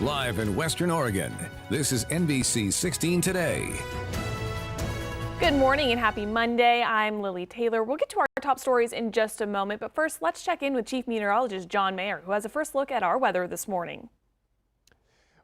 Live in Western Oregon, this is NBC 16 Today. Good morning and happy Monday. I'm Lily Taylor. We'll get to our top stories in just a moment, but first let's check in with Chief Meteorologist John Mayer, who has a first look at our weather this morning.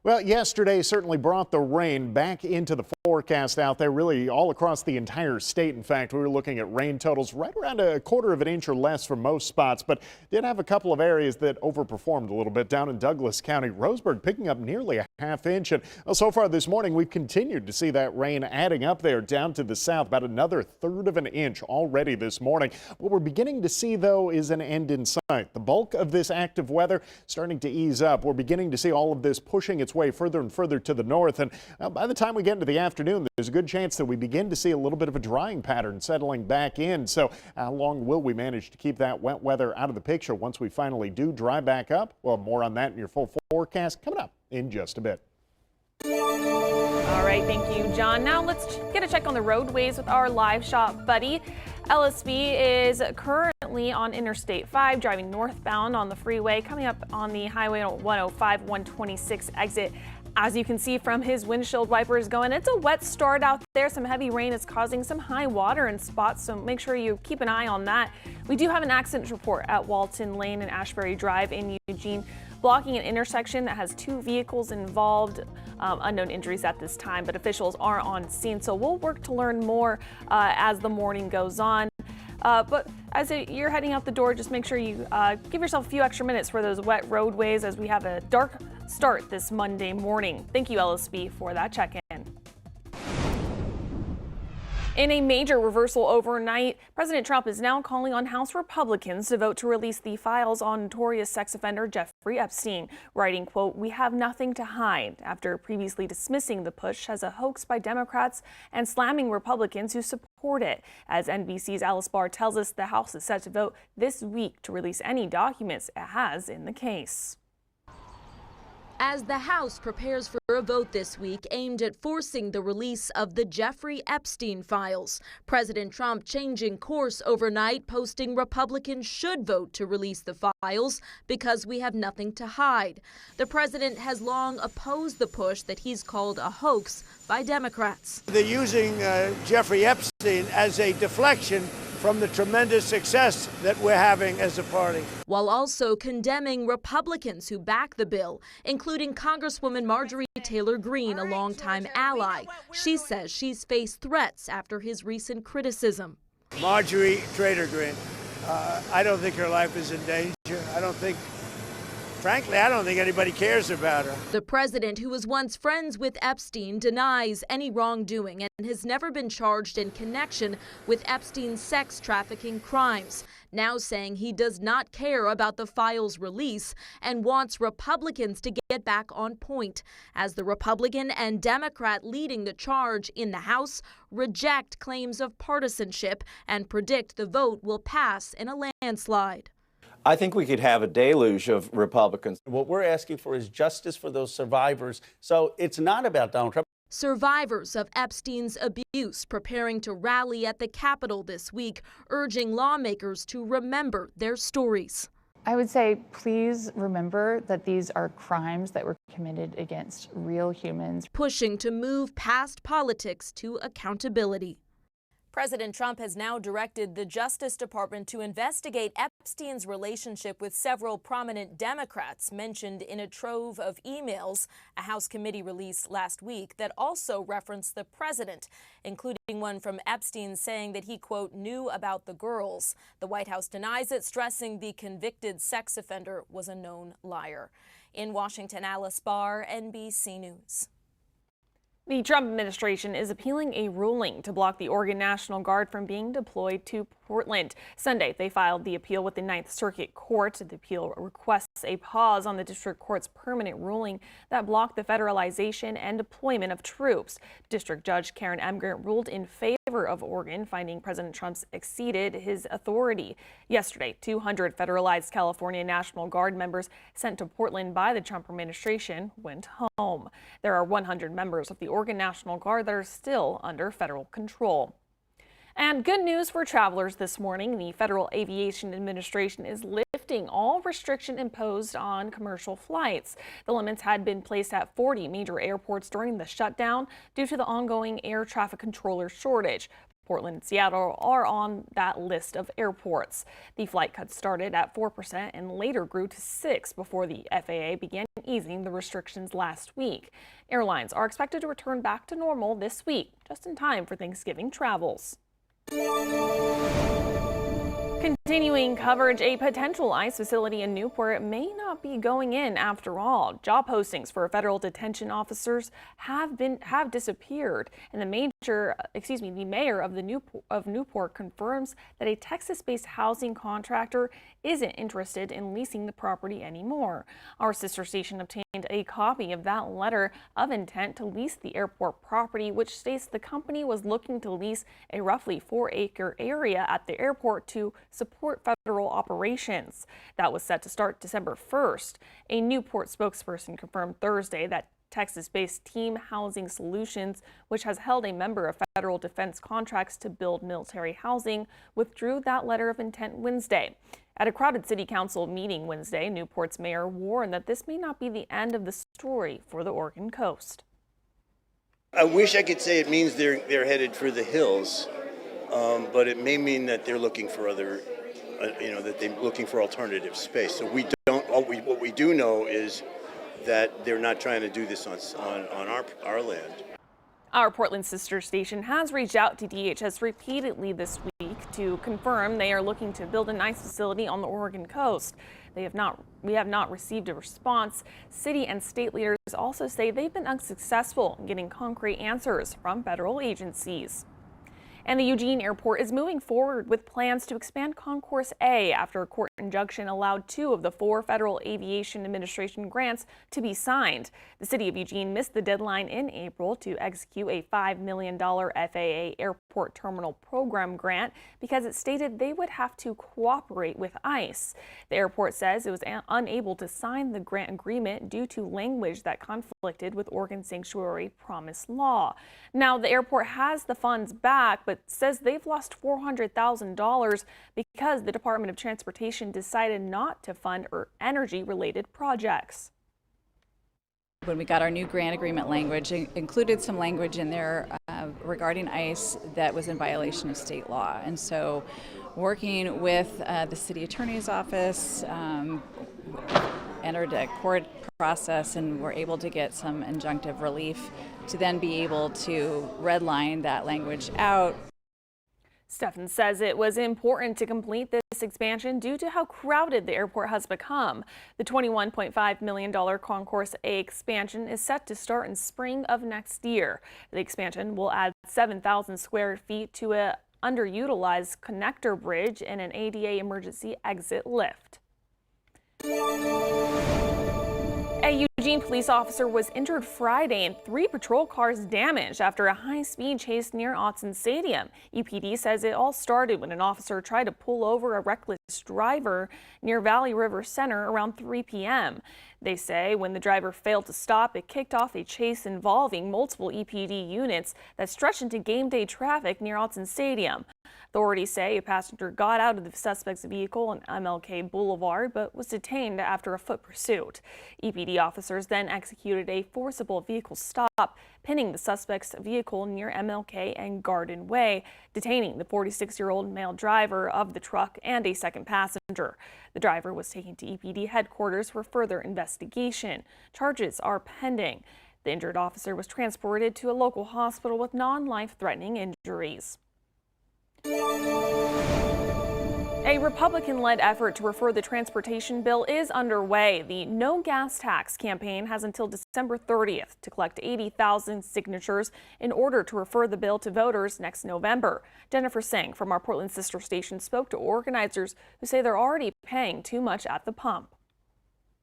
Well, yesterday certainly brought the rain back into the forecast out there, really all across the entire state. In fact, we were looking at rain totals right around a quarter of an inch or less for most spots, but did have a couple of areas that overperformed a little bit down in Douglas County. Roseburg picking up nearly a half inch. And so far this morning, we've continued to see that rain adding up there down to the south, about another third of an inch already this morning. What we're beginning to see, though, is an end in sight. The bulk of this active weather starting to ease up. We're beginning to see all of this pushing its way further and further to the north. And by the time we get into the afternoon, there's a good chance that we begin to see a little bit of a drying pattern settling back in. So how long will we manage to keep that wet weather out of the picture once we finally do dry back up? Well, more on that in your full forecast coming up in just a bit. All right, thank you, John. Now let's get a check on the roadways with our live shot buddy. LSB is currently on Interstate 5, driving northbound on the freeway, coming up on the Highway 105 126 exit. As you can see from his windshield wipers going, it's a wet start out there. Some heavy rain is causing some high water in spots, so make sure you keep an eye on that. We do have an accident report at Walton Lane and Ashbury Drive in Eugene, blocking an intersection that has two vehicles involved. Unknown injuries at this time, but officials are on scene, so we'll work to learn more as the morning goes on. But as you're heading out the door, just make sure you give yourself a few extra minutes for those wet roadways as we have a dark start this Monday morning. Thank you, LSB, for that check-in. In a major reversal overnight, President Trump is now calling on House Republicans to vote to release the files on notorious sex offender Jeffrey Epstein, writing, quote, "We have nothing to hide," after previously dismissing the push as a hoax by Democrats and slamming Republicans who support it. As NBC's Alice Barr tells us, the House is set to vote this week to release any documents it has in the case. As the House prepares for a vote this week aimed at forcing the release of the Jeffrey Epstein files, President Trump changing course overnight, posting Republicans should vote to release the files because we have nothing to hide. The president has long opposed the push that he's called a hoax by Democrats. They're using Jeffrey Epstein as a deflection from the tremendous success that we're having as a party. While also condemning Republicans who back the bill, including Congresswoman Marjorie Taylor Greene, a longtime ally. She says she's faced threats after his recent criticism. Marjorie Taylor Greene, I don't think her life is in danger. Frankly, I don't think anybody cares about her. The president, who was once friends with Epstein, denies any wrongdoing and has never been charged in connection with Epstein's sex trafficking crimes, now saying he does not care about the files' release and wants Republicans to get back on point, as the Republican and Democrat leading the charge in the House reject claims of partisanship and predict the vote will pass in a landslide. I think we could have a deluge of Republicans. What we're asking for is justice for those survivors. So it's not about Donald Trump. Survivors of Epstein's abuse preparing to rally at the Capitol this week, urging lawmakers to remember their stories. I would say, please remember that these are crimes that were committed against real humans. Pushing to move past politics to accountability. President Trump has now directed the Justice Department to investigate Epstein's relationship with several prominent Democrats mentioned in a trove of emails a House committee released last week that also referenced the president, including one from Epstein saying that he, quote, knew about the girls. The White House denies it, stressing the convicted sex offender was a known liar. In Washington, Alice Barr, NBC News. The Trump administration is appealing a ruling to block the Oregon National Guard from being deployed to Portland. Sunday, they filed the appeal with the Ninth Circuit Court. The appeal requests a pause on the district court's permanent ruling that blocked the federalization and deployment of troops. District Judge Karen Emgert ruled in favor of Oregon, finding President Trump's exceeded his authority. Yesterday, 200 federalized California National Guard members sent to Portland by the Trump administration went home. There are 100 members of the Oregon National Guard that are still under federal control. And good news for travelers this morning. The Federal Aviation Administration is lifting lifting all restriction imposed on commercial flights. The limits had been placed at 40 major airports during the shutdown due to the ongoing air traffic controller shortage. Portland and Seattle are on that list of airports. The flight cuts started at 4% and later grew to 6% before the FAA began easing the restrictions last week. Airlines are expected to return back to normal this week, just in time for Thanksgiving travels. Continuing coverage, a potential ICE facility in Newport may not be going in after all. Job postings for federal detention officers have disappeared, and the mayor of Newport confirms that a Texas-based housing contractor isn't interested in leasing the property anymore. Our sister station obtained a copy of that letter of intent to lease the airport property, which states the company was looking to lease a roughly 4-acre area at the airport to support federal operations. That was set to start December 1st. A Newport spokesperson confirmed Thursday that Texas-based Team Housing Solutions, which has held a number of federal defense contracts to build military housing, withdrew that letter of intent Wednesday. At a crowded city council meeting Wednesday, Newport's mayor warned that this may not be the end of the story for the Oregon coast. I wish I could say it means they're headed for the hills, but it may mean that they're looking for other, that they're looking for alternative space. So we don't. What we do know is that they're not trying to do this on our land. Our Portland sister station has reached out to DHS repeatedly this week to confirm they are looking to build an ICE facility on the Oregon coast. We have not received a response. City and state leaders also say they've been unsuccessful in getting concrete answers from federal agencies. And the Eugene Airport is moving forward with plans to expand Concourse A after a court injunction allowed 2 of the 4 Federal Aviation Administration grants to be signed. The city of Eugene missed the deadline in April to execute a $5 million FAA Airport Terminal Program grant because it stated they would have to cooperate with ICE. The airport says it was unable to sign the grant agreement due to language that conflicted with Oregon Sanctuary Promise Law. Now, the airport has the funds back, but says they've lost $400,000 because the Department of Transportation decided not to fund energy-related projects. When we got our new grant agreement language, it included some language in there regarding ICE that was in violation of state law. And so working with the city attorney's office, entered a court process and were able to get some injunctive relief to then be able to redline that language out. Stefan says it was important to complete this expansion due to how crowded the airport has become. The $21.5 million Concourse A expansion is set to start in spring of next year. The expansion will add 7,000 square feet to an underutilized connector bridge and an ADA emergency exit lift. A Eugene police officer was injured Friday and 3 patrol cars damaged after a high-speed chase near Autzen Stadium. EPD says it all started when an officer tried to pull over a reckless driver near Valley River Center around 3 p.m. They say when the driver failed to stop, it kicked off a chase involving multiple EPD units that stretched into game day traffic near Autzen Stadium. Authorities say a passenger got out of the suspect's vehicle on MLK Boulevard but was detained after a foot pursuit. EPD officers then executed a forcible vehicle stop, pinning the suspect's vehicle near MLK and Garden Way, detaining the 46-year-old male driver of the truck and a second passenger. The driver was taken to EPD headquarters for further investigation. Charges are pending. The injured officer was transported to a local hospital with non-life-threatening injuries. A Republican-led effort to refer the transportation bill is underway. The No Gas Tax campaign has until December 30th to collect 80,000 signatures in order to refer the bill to voters next November. Jennifer Singh from our Portland sister station spoke to organizers who say they're already paying too much at the pump.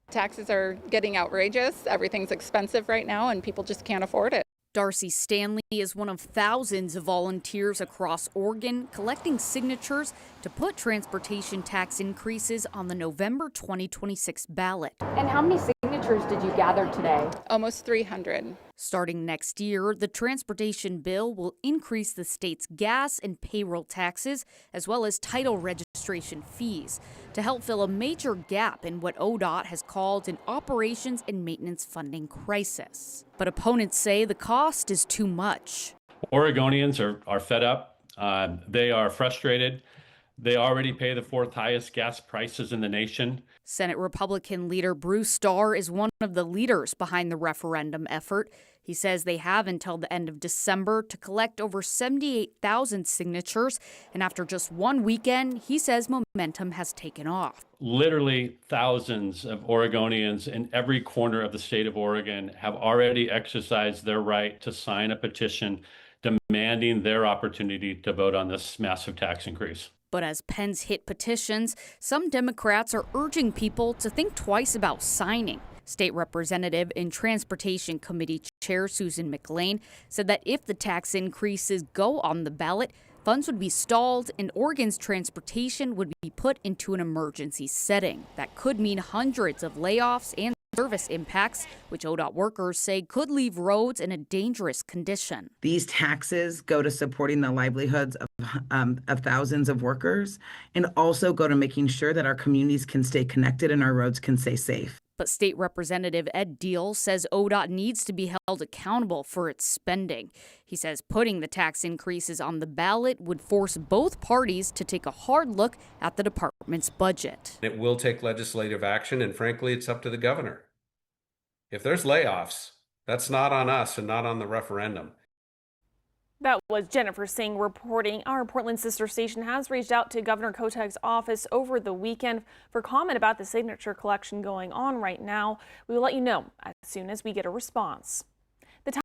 Taxes are getting outrageous. Everything's expensive right now and people just can't afford it. Darcy Stanley is one of thousands of volunteers across Oregon collecting signatures to put transportation tax increases on the November 2026 ballot. And how many signatures signatures did you gather today? Almost 300. Starting next year, the transportation bill will increase the state's gas and payroll taxes, as well as title registration fees, to help fill a major gap in what ODOT has called an operations and maintenance funding crisis. But opponents say the cost is too much. Oregonians are fed up. They are frustrated. They already pay the fourth highest gas prices in the nation. Senate Republican leader Bruce Starr is one of the leaders behind the referendum effort. He says they have until the end of December to collect over 78,000 signatures. And after just one weekend, he says momentum has taken off. Literally thousands of Oregonians in every corner of the state of Oregon have already exercised their right to sign a petition demanding their opportunity to vote on this massive tax increase. But as pens hit petitions, some Democrats are urging people to think twice about signing. State Representative and Transportation Committee Chair Susan McLean said that if the tax increases go on the ballot, funds would be stalled and Oregon's transportation would be put into an emergency setting. That could mean hundreds of layoffs and service impacts, which ODOT workers say could leave roads in a dangerous condition. These taxes go to supporting the livelihoods of thousands of workers and also go to making sure that our communities can stay connected and our roads can stay safe. But State Representative Ed Deal says ODOT needs to be held accountable for its spending. He says putting the tax increases on the ballot would force both parties to take a hard look at the department's budget. It will take legislative action, and frankly, it's up to the governor. If there's layoffs, that's not on us and not on the referendum. That was Jennifer Singh reporting. Our Portland sister station has reached out to Governor Kotek's office over the weekend for comment about the signature collection going on right now. We will let you know as soon as we get a response.